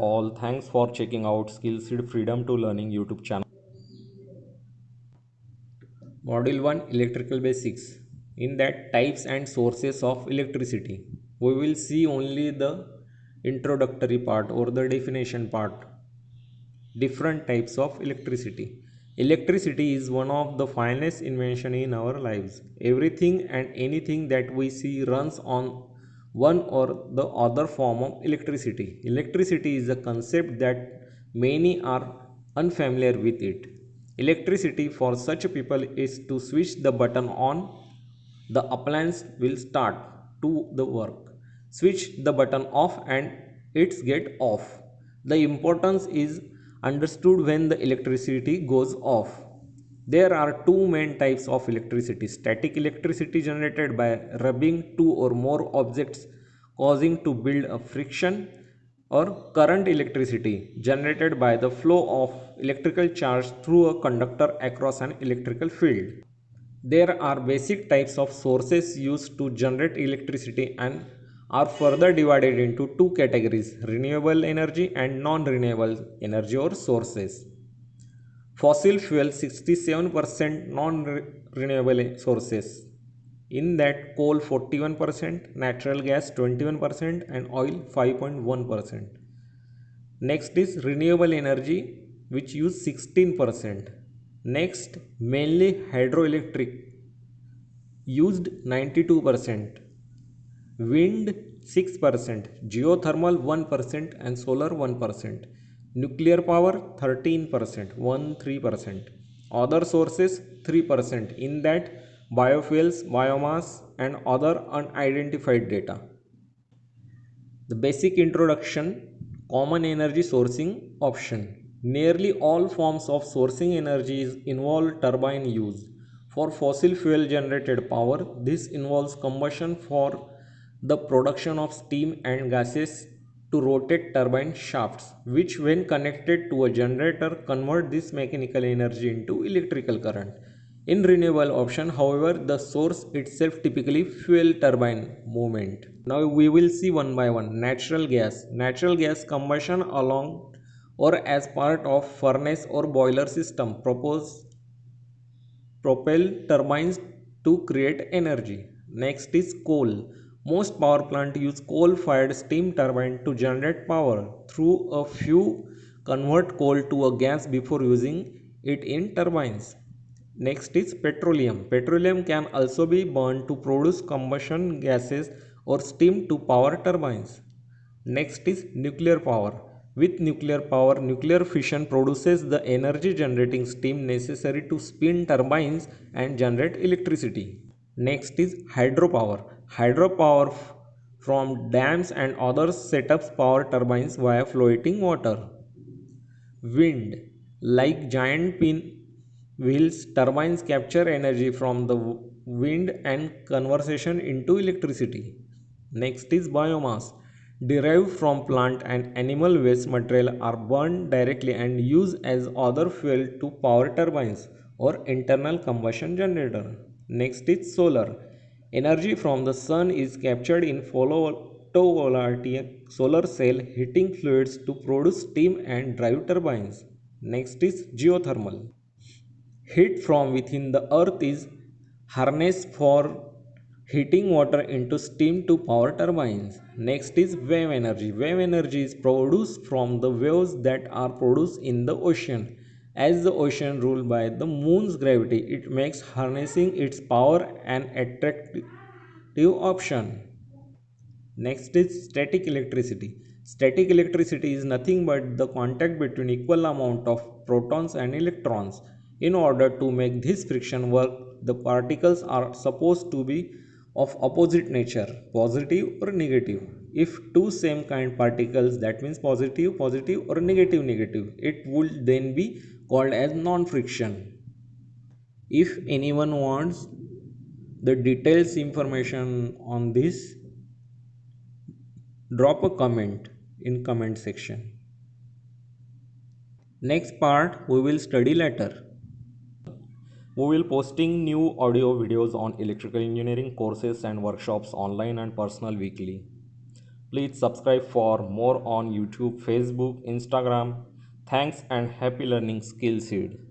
all. Thanks for checking out Skillseed Freedom to Learning YouTube channel. Module 1 Electrical Basics. In that, types and sources of electricity. We will see only the introductory part or the definition part. Different types of electricity. Electricity is one of the finest invention in our lives. Everything and anything that we see runs on one or the other form of electricity. Electricity is a concept that many are unfamiliar with it. Electricity for such people is to switch the button on, the appliance will start to the work. Switch the button off and it's get off. The importance is understood when the electricity goes off. There are two main types of electricity: static electricity generated by rubbing two or more objects causing to build a friction, or current electricity generated by the flow of electrical charge through a conductor across an electrical field. There are basic types of sources used to generate electricity and are further divided into two categories: renewable energy and non-renewable energy or sources. Fossil fuel 67%, non-renewable sources. In that, coal 41%, natural gas 21% and oil 5.1%. Next is renewable energy, which use 16%. Next, mainly hydroelectric used 92%, wind 6%, geothermal 1% and solar 1%, nuclear power 13%, 13%, other sources 3%, in that biofuels, biomass and other unidentified data. The basic introduction. Common energy sourcing option. Nearly all forms of sourcing energies involve turbine use. For fossil fuel generated power, this involves combustion for the production of steam and gases to rotate turbine shafts, which when connected to a generator convert this mechanical energy into electrical current. In renewable option, however, the source itself typically fuel turbine movement. Now we will see one by one. Natural gas. Natural gas combustion along or as part of furnace or boiler system propel turbines to create energy. Next is coal. Most power plant use coal-fired steam turbine to generate power. Through a few convert coal to a gas before using it in turbines. Next is petroleum. Petroleum can also be burned to produce combustion gases or steam to power turbines. Next is nuclear power. With nuclear power, nuclear fission produces the energy generating steam necessary to spin turbines and generate electricity. Next is hydropower. Hydropower from dams and other setups power turbines via floating water. Wind. Like giant wheels, turbines capture energy from the wind and conversion into electricity. Next is biomass. Derived from plant and animal waste material are burned directly and used as other fuel to power turbines or internal combustion generator. Next is solar. Energy from the sun is captured in photovoltaic solar cell heating fluids to produce steam and drive turbines. Next is geothermal. Heat from within the earth is harnessed for heating water into steam to power turbines. Next is wave energy. Wave energy is produced from the waves that are produced in the ocean. As the ocean ruled by the moon's gravity, it makes harnessing its power an attractive option. Next is static electricity. Static electricity is nothing but the contact between equal amount of protons and electrons. In order to make this friction work, the particles are supposed to be of opposite nature, positive or negative. If two same kind particles, that means positive positive or negative negative, it would then be called as non-friction. If anyone wants the details information on this, drop a comment in comment section. Next part we will study later. We will posting new audio videos on electrical engineering courses and workshops online and personal weekly. Please subscribe for more on YouTube, Facebook, Instagram. Thanks and happy learning Skillseed.